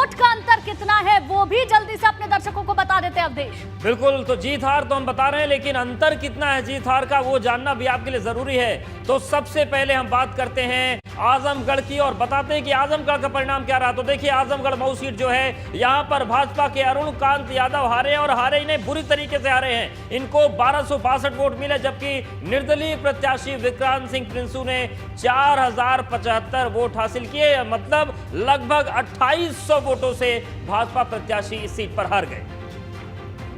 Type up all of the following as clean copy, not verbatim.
Vote का अंतर कितना है वो भी जल्दी से अपने दर्शकों को बता देते हैं अवधेश। बिल्कुल, तो जीत हार तो हम बता रहे हैं, लेकिन अंतर कितना है जीत हार का वो जानना भी आपके लिए जरूरी है। तो सबसे पहले हम बात करते हैं आजमगढ़ की और बताते हैं कि आजमगढ़ का परिणाम क्या रहा। तो देखिए, आजमगढ़ मऊ सीट जो है, यहां पर भाजपा के अरुण कांत यादव हारे और हारे इन्हें बुरी तरीके से हारे हैं। इनको 1262 वोट मिले, जबकि निर्दलीय प्रत्याशी विक्रांत सिंह प्रिंसू ने 4075 वोट हासिल किए। मतलब लगभग 2800 वोटों से भाजपा प्रत्याशी इस सीट पर हार गए।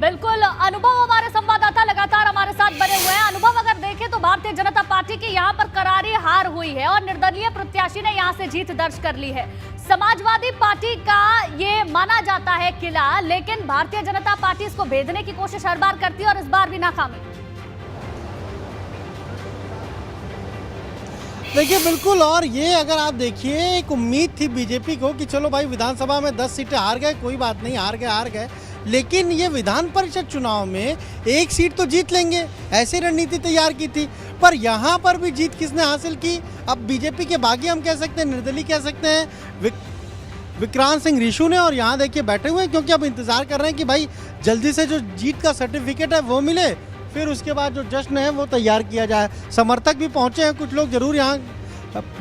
बिल्कुल, अनुभव हमारे संवाददाता लगातार हमारे साथ बने हुए हैं। अनुभव, अगर देखें तो भारतीय जनता पार्टी की यहाँ पर करारी हार हुई है और निर्दलीय प्रत्याशी ने यहाँ से जीत दर्ज कर ली है। समाजवादी पार्टी का ये माना जाता है किला, लेकिन भारतीय जनता पार्टी इसको भेदने की कोशिश हर बार करती है और इस बार भी नाकामी। देखिए बिल्कुल, और ये अगर आप देखिए, एक उम्मीद थी बीजेपी को कि चलो भाई विधानसभा में 10 सीटें हार गए, कोई बात नहीं, हार गए, लेकिन ये विधान परिषद चुनाव में एक सीट तो जीत लेंगे, ऐसी रणनीति तैयार की थी। पर यहाँ पर भी जीत किसने हासिल की? अब बीजेपी के बागी हम कह सकते हैं, निर्दलीय कह सकते हैं, विक्रांत सिंह ऋषु ने। और यहाँ देखिए बैठे हुए हैं, क्योंकि अब इंतजार कर रहे हैं कि भाई जल्दी से जो जीत का सर्टिफिकेट है वो मिले, फिर उसके बाद जो जश्न है वो तैयार किया जाए। समर्थक भी पहुंचे हैं, कुछ लोग जरूर यहाँ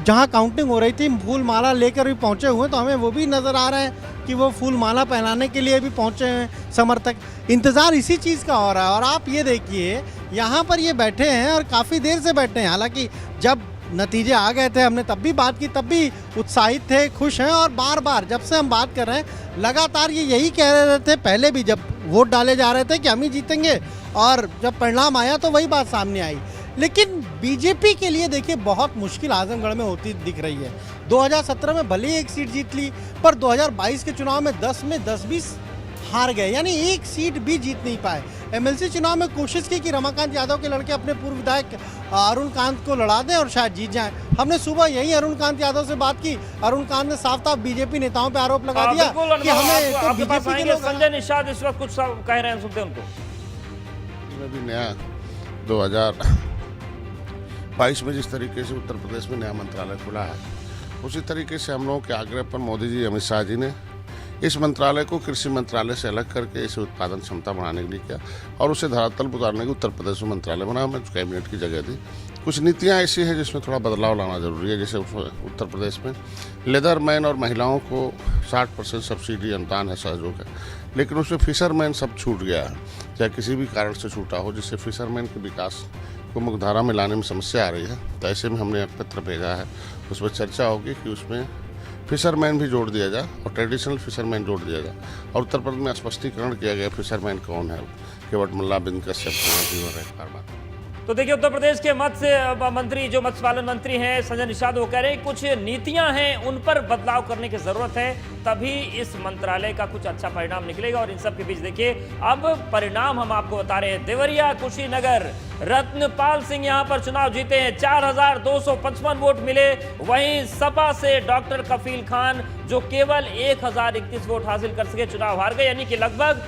जहाँ काउंटिंग हो रही थी फूल माला लेकर भी पहुंचे हुए हैं, तो हमें वो भी नज़र आ रहे हैं कि वो फूल माला पहनाने के लिए भी पहुंचे हैं समर्थक। इंतज़ार इसी चीज़ का हो रहा है। और आप ये देखिए, यहाँ पर ये बैठे हैं और काफ़ी देर से बैठे हैं। हालांकि जब नतीजे आ गए थे, हमने तब भी बात की, तब भी उत्साहित थे, खुश हैं। और बार बार जब से हम बात कर रहे हैं, लगातार ये यही कह रहे थे, पहले भी जब वोट डाले जा रहे थे कि हम ही जीतेंगे, और जब परिणाम आया तो वही बात सामने आई। लेकिन बीजेपी के लिए देखिए बहुत मुश्किल आजमगढ़ में होती दिख रही है। 2017 में भले ही एक सीट जीत ली, पर 2022 के चुनाव में 10 में 10-20 हार गए, यानी एक सीट भी जीत नहीं पाए। एमएलसी चुनाव में कोशिश की कि रमाकांत यादव के लड़के अपने पूर्व विधायक अरुण कांत को लड़ा दें और शायद जीत जाएं। हमने सुबह यही अरुण कांत यादव से बात की। अरुण कांत ने साफ साफ बीजेपी नेताओं पर आरोप लगा दिया कि हमें तो बीजेपी के लोग। संजय निषाद इस वक्त कुछ कह रहे हैं, सुनते हैं उनको। नया 2022 में जिस तरीके से उत्तर प्रदेश में नया मंत्रालय खुला है, उसी तरीके से हम लोगों के आग्रह पर मोदी जी, अमित शाह जी ने इस मंत्रालय को कृषि मंत्रालय से अलग करके इसे उत्पादन क्षमता बढ़ाने के लिए किया और उसे धरातल पर उतारने के उत्तर प्रदेश में मंत्रालय बना, हमें कैबिनेट की जगह दी। कुछ नीतियाँ ऐसी हैं जिसमें थोड़ा बदलाव लाना जरूरी है। जैसे उत्तर प्रदेश में लेदरमैन और महिलाओं को 60% सब्सिडी अनुदान है, सहयोग है, लेकिन उसमें फिशरमैन सब छूट गया है, चाहे किसी भी कारण से छूटा हो, जिससे फिशरमैन के विकास को मुख्यधारा में लाने में समस्या आ रही है। तो ऐसे में हमने एक पत्र भेजा है, उस पर चर्चा होगी कि उसमें फिशरमैन भी जोड़ दिया जाए और ट्रेडिशनल फिशरमैन जोड़ दिया जाए। और उत्तर प्रदेश में स्पष्टीकरण किया गया फिशरमैन कौन है, केवट मल्ला, बिंद कश्यप। तो देखिए, उत्तर प्रदेश के मत्स्य मंत्री, जो मत्स्य पालन मंत्री हैं संजय निषाद, वो कह रहे हैं कुछ नीतियां हैं उन पर बदलाव करने की जरूरत है, तभी इस मंत्रालय का कुछ अच्छा परिणाम निकलेगा। और इन सब के बीच देखिए, अब परिणाम हम आपको बता रहे हैं। देवरिया, कुशीनगर, रत्नपाल सिंह यहां पर चुनाव जीते हैं, 4255 वोट मिले। वहीं सपा से डॉक्टर कफील खान, जो केवल 1031 वोट हासिल कर सके, चुनाव हार गए। यानी कि लगभग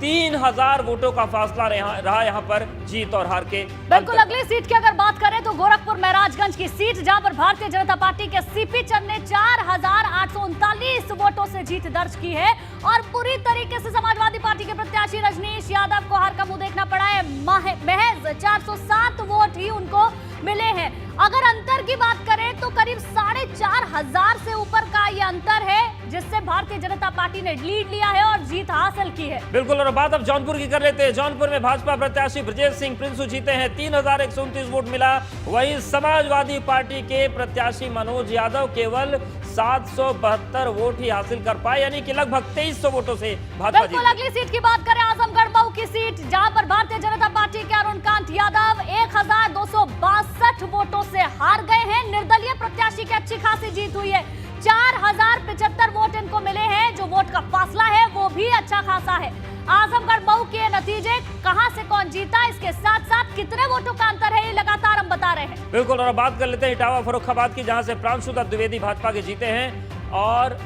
3000 वोटों का फासला रहा यहाँ पर जीत और हार के। बिल्कुल, अगली सीट की अगर बात करें तो गोरखपुर महराजगंज की सीट, जहां पर भारतीय जनता पार्टी के सीपी चंद ने 4839 वोटों से जीत दर्ज की है और पूरी तरीके से समाजवादी पार्टी के प्रत्याशी रजनीश यादव को हार का मुंह देखना पड़ा है। महज 407 वोट ही उनको मिले हैं। अगर अंतर की बात करें तो करीब 4500 से ऊपर का ये अंतर है, जिससे भारतीय जनता पार्टी ने लीड लिया है और जीत हासिल की है। बिल्कुल, और बात अब जौनपुर की कर लेते हैं। जौनपुर में भाजपा प्रत्याशी ब्रजेश सिंह प्रिंसू जीते हैं, 3129 वोट मिला। वहीं समाजवादी पार्टी के प्रत्याशी मनोज यादव केवल 772 वोट ही हासिल कर पाए, यानी कि लगभग 2300 वोटों से भाजपा जीती। बिल्कुल, अगली सीट की बात करें, आजमगढ़ मऊ की सीट, जहां पर भारतीय जनता पार्टी के अरुण कांत यादव 1262 वोटों से हार गए हैं। निर्दलीय प्रत्याशी की अच्छी खासी जीत हुई है, 4075 वोट इनको मिले हैं। जो वोट का फासला है वो भी अच्छा खासा है। आजमगढ़ मऊ के नतीजे, कहां से कौन जीता, इसके साथ साथ कितने वोटों का अंतर है, ये लगातार हम बता रहे हैं। बिल्कुल, और बात कर लेते हैं इटावा फर्रुखाबाद की, जहां से प्रांशु दत्त द्विवेदी भाजपा के जीते हैं और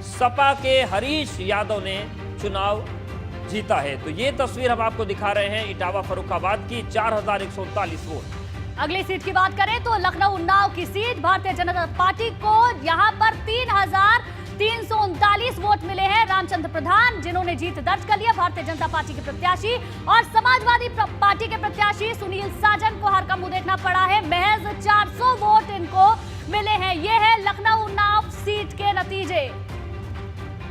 सपा के हरीश यादव ने चुनाव जीता है। तो ये तस्वीर हम आपको दिखा रहे हैं इटावा फर्रुखाबाद की, 4139 वोट। अगली सीट की बात करें तो लखनऊ उन्नाव की सीट, भारतीय जनता पार्टी को यहां पर 339 वोट मिले हैं रामचंद्र प्रधान, जिन्होंने जीत दर्ज कर लिया। भारतीय जनता पार्टी के प्रत्याशी और समाजवादी पार्टी के प्रत्याशी सुनील साजन को हार का मुंह देखना पड़ा है। महज 400 वोट इनको मिले हैं। ये है लखनऊ उन्नाव सीट के नतीजे।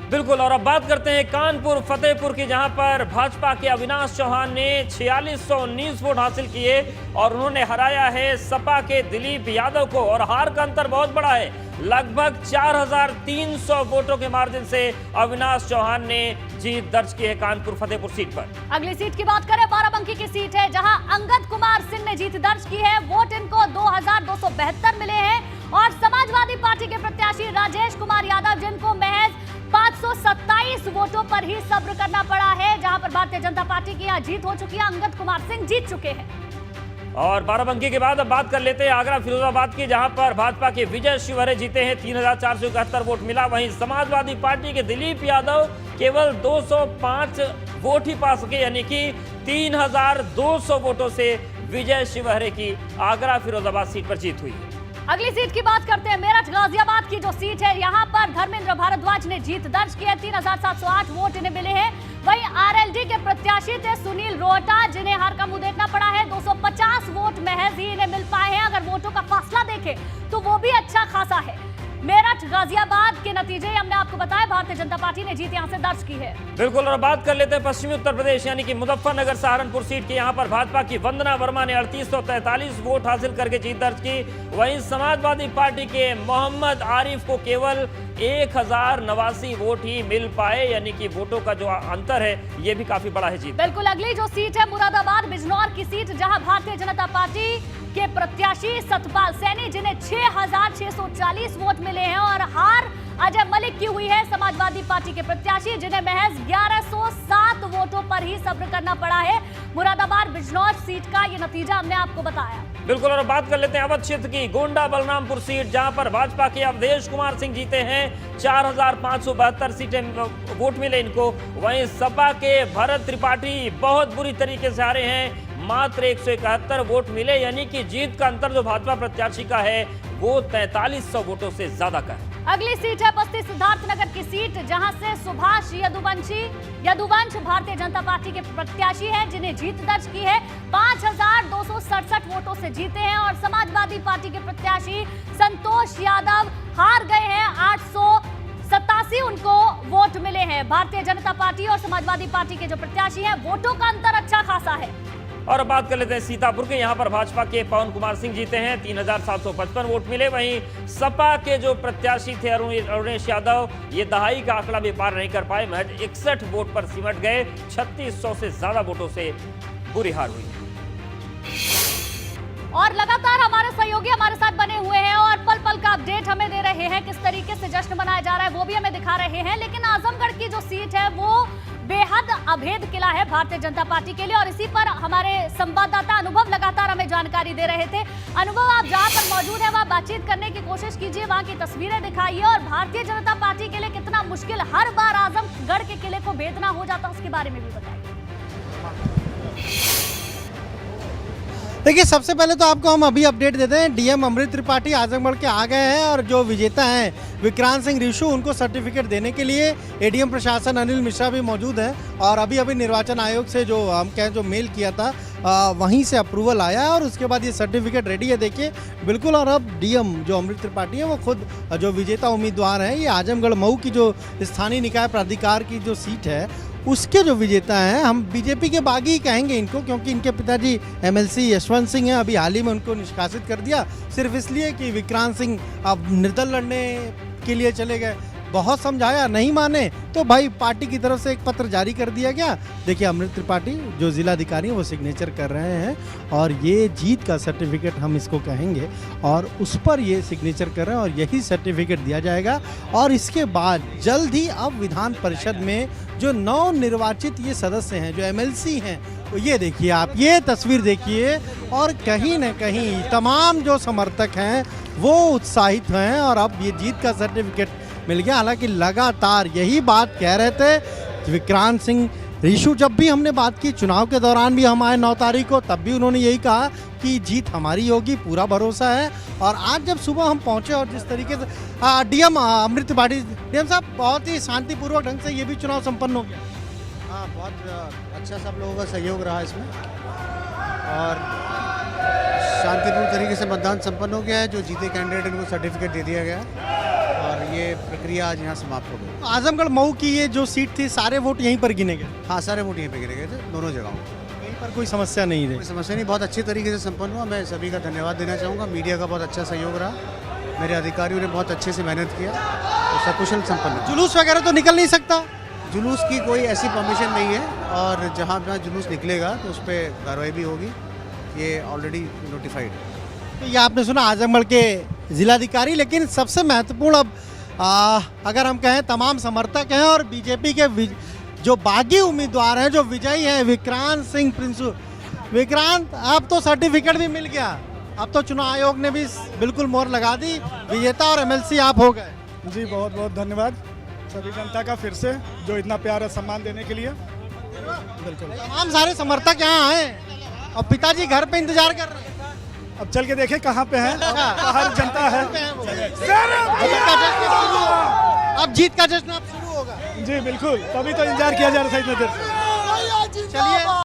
बिल्कुल, और अब बात करते हैं कानपुर फतेहपुर की, जहां पर भाजपा के अविनाश चौहान ने 4619 वोट हासिल किए और उन्होंने हराया है सपा के दिलीप यादव को, और हार का अंतर बहुत बड़ा है। लगभग 4300 वोटों के मार्जिन से अविनाश चौहान ने जीत दर्ज की है कानपुर फतेहपुर सीट पर। अगली सीट की बात करें, बाराबंकी की सीट है, जहां अंगद कुमार सिंह ने जीत दर्ज की है। वोट इनको 2272 मिले हैं और समाजवादी पार्टी के प्रत्याशी राजेश कुमार यादव, जिनको महज 527 वोटों पर ही सब्र करना पड़ा है। जहां पर भारतीय जनता पार्टी की यहां जीत हो चुकी है, अंगद कुमार सिंह जीत चुके हैं। और बाराबंकी के बाद अब बात कर लेते हैं आगरा फिरोजाबाद की, जहां पर भाजपा के विजय शिवहरे जीते हैं, 3471 वोट मिला। वहीं समाजवादी पार्टी के दिलीप यादव केवल 205 वोट ही पा सके, यानी कि 3200 वोटों से विजय शिवहरे की आगरा फिरोजाबाद सीट पर जीत हुई। अगली सीट की बात करते हैं, मेरठ गाजियाबाद की जो सीट है, यहां पर धर्मेंद्र भारद्वाज ने जीत दर्ज की है। 3708 वोट इन्हें मिले हैं। वहीं आरएलडी के प्रत्याशी थे सुनील रोहटा, जिन्हें हार का मुंह देखना पड़ा है। 250 वोट महज ही इन्हें मिल पाए हैं। अगर वोटों का फासला देखें तो वो भी अच्छा खासा है। मेरठ गाजियाबाद के नतीजे हमने आपको बताया, भारतीय जनता पार्टी ने जीत यहां से दर्ज की है। बिल्कुल, और बात कर लेते हैं पश्चिमी उत्तर प्रदेश यानी कि मुजफ्फरनगर सहारनपुर सीट की। यहां पर भाजपा की वंदना वर्मा ने 3843 वोट हासिल करके जीत दर्ज की। वहीं समाजवादी पार्टी के मोहम्मद आरिफ को केवल 1089 वोट ही मिल पाए, यानी कि वोटों का जो अंतर है ये भी काफी बड़ा है जीत। बिल्कुल, अगली जो सीट है मुरादाबाद बिजनौर की सीट, जहां भारतीय जनता पार्टी के प्रत्याशी सतपाल सैनी, जिन्हें 6640 वोट मिले हैं, और हार अजय मलिक की हुई है समाजवादी पार्टी के प्रत्याशी, जिन्हें महज 1107 वोटों पर ही सब्र करना पड़ा है। मुरादाबाद बिजनौर सीट का ये नतीजा हमने आपको बताया। बिल्कुल, और बात कर लेते हैं अवध क्षेत्र की गोंडा बलरामपुर सीट, जहां पर भाजपा के अवधेश कुमार सिंह जीते हैं। 4572 सीटें वोट मिले इनको। वहीं सपा के भरत त्रिपाठी बहुत बुरी तरीके से हारे हैं, मात्र 171 वोट मिले, यानी कि जीत का अंतर जो भाजपा प्रत्याशी का है वो 4300 वोटों से ज्यादा का है। अगली सीट है बस्ती सिद्धार्थनगर की सीट, जहां से सुभाष यदुवंश भारतीय जनता पार्टी के प्रत्याशी हैं, जिन्हें जीत दर्ज की है। 5267 वोटों से जीते हैं और समाजवादी पार्टी के प्रत्याशी संतोष यादव हार गए हैं। 887 उनको वोट मिले हैं। भारतीय जनता पार्टी और समाजवादी पार्टी के जो प्रत्याशी हैं, वोटों का अंतर अच्छा खासा है। और अब बात कर लेते हैं सीतापुर के, यहाँ पर भाजपा के पवन कुमार सिंह जीते हैं, 3755 वोट मिले। वहीं सपा के जो प्रत्याशी थे अरुणेश यादव, ये दहाई का आंकड़ा भी पार नहीं कर पाए, महज 61 वोट पर सिमट गए। 3600 से ज्यादा वोटों से बुरी हार हुई। और लगातार हमारे सहयोगी हमारे साथ बने हुए हैं और पल पल का अपडेट हमें दे रहे हैं, किस तरीके से जश्न मनाया जा रहा है वो भी हमें दिखा रहे हैं। लेकिन आजमगढ़ की जो सीट है वो बेहद अभेद किला है भारतीय जनता पार्टी के लिए, और इसी पर हमारे संवाददाता अनुभव लगातार हमें जानकारी दे रहे थे। अनुभव, आप जहां पर मौजूद है वहां बातचीत करने की कोशिश कीजिए, वहां की तस्वीरें दिखाइए, और भारतीय जनता पार्टी के लिए कितना मुश्किल हर बार आजमगढ़ के किले को भेदना हो जाता उसके बारे में भी बताइए। देखिए, सबसे पहले तो आपको हम अभी अपडेट देते हैं, डीएम अमृत त्रिपाठी आजमगढ़ के आ गए हैं, और जो विजेता हैं विक्रांत सिंह रिशु, उनको सर्टिफिकेट देने के लिए एडीएम प्रशासन अनिल मिश्रा भी मौजूद हैं। और अभी निर्वाचन आयोग से जो हम कहें जो मेल किया था, वहीं से अप्रूवल आया है और उसके बाद ये सर्टिफिकेट रेडी है, देखिए बिल्कुल। और अब डीएम जो अमृत त्रिपाठी है वो खुद जो विजेता उम्मीदवार हैं, ये आजमगढ़ मऊ की जो स्थानीय निकाय प्राधिकार की जो सीट है उसके जो विजेता हैं, हम बीजेपी के बागी ही कहेंगे इनको, क्योंकि इनके पिताजी एमएलसी यशवंत सिंह हैं। अभी हाल ही में उनको निष्कासित कर दिया सिर्फ इसलिए कि विक्रांत सिंह अब निर्दल लड़ने के लिए चले गए। बहुत समझाया, नहीं माने, तो भाई पार्टी की तरफ से एक पत्र जारी कर दिया गया। देखिए, अमृत त्रिपाठी जो जिलाधिकारी हैं वो सिग्नेचर कर रहे हैं, और ये जीत का सर्टिफिकेट हम इसको कहेंगे, और उस पर ये सिग्नेचर कर रहे हैं, और यही सर्टिफिकेट दिया जाएगा। और इसके बाद जल्द ही अब विधान परिषद में जो नव निर्वाचित ये सदस्य हैं, जो एमएलसी हैं, तो ये देखिए आप, ये तस्वीर देखिए, और कहीं ना कहीं तमाम जो समर्थक हैं वो उत्साहित हैं, और अब ये जीत का सर्टिफिकेट मिल गया। हालांकि लगातार यही बात कह रहे थे विक्रांत सिंह ऋषु, जब भी हमने बात की चुनाव के दौरान भी हम आए 9 तारीख को, तब भी उन्होंने यही कहा कि जीत हमारी होगी, पूरा भरोसा है। और आज जब सुबह हम पहुंचे और जिस तरीके से डीएम अमृत त्रिपाठी, डीएम साहब, बहुत ही शांतिपूर्वक ढंग से ये भी चुनाव संपन्न हो गया। हाँ, बहुत अच्छा सब लोगों का सहयोग रहा इसमें और शांतिपूर्ण तरीके से मतदान संपन्न हो गया है। जो जीते कैंडिडेट उनको सर्टिफिकेट दे दिया गया और ये प्रक्रिया आज यहाँ समाप्त हो गई। आजमगढ़ मऊ की ये जो सीट थी, सारे वोट यहीं पर गिने गए, हाँ, सारे वोट यहीं पे गिरे गए थे, दोनों जगहों। कहीं पर कोई समस्या नहीं कोई रही। समस्या नहीं, बहुत अच्छी तरीके से संपन्न हुआ। मैं सभी का धन्यवाद देना चाहूँगा। मीडिया का बहुत अच्छा सहयोग रहा, मेरे अधिकारियों ने बहुत अच्छे से मेहनत किया और सकुशल संपन्न हुआ। जुलूस वगैरह तो निकल नहीं सकता? जुलूस की कोई ऐसी परमिशन नहीं है और जहाँ जहाँ जुलूस निकलेगा तो उस पर कार्रवाई भी होगी, ये ऑलरेडी नोटिफाइड है। तो ये आपने सुना आजमगढ़ के जिलाधिकारी, लेकिन सबसे महत्वपूर्ण अब अगर हम कहें तमाम समर्थक हैं और बीजेपी के जो बागी उम्मीदवार हैं, जो विजयी हैं, विक्रांत सिंह प्रिंसू। विक्रांत, अब तो सर्टिफिकेट भी मिल गया, अब तो चुनाव आयोग ने भी बिल्कुल मोहर लगा दी, विजेता और एमएलसी आप हो गए। जी, बहुत बहुत धन्यवाद सभी जनता का फिर से, जो इतना प्यार और सम्मान देने के लिए। बिल्कुल, तमाम सारे समर्थक यहाँ आए और पिताजी घर पे इंतजार कर रहे हैं। अब चल के देखें कहाँ पे हैं, बाहर जनता है। अब जीत का जश्न अब शुरू होगा। जी बिल्कुल, तभी तो इंतजार किया जा रहा था इतने देर से। चलिए।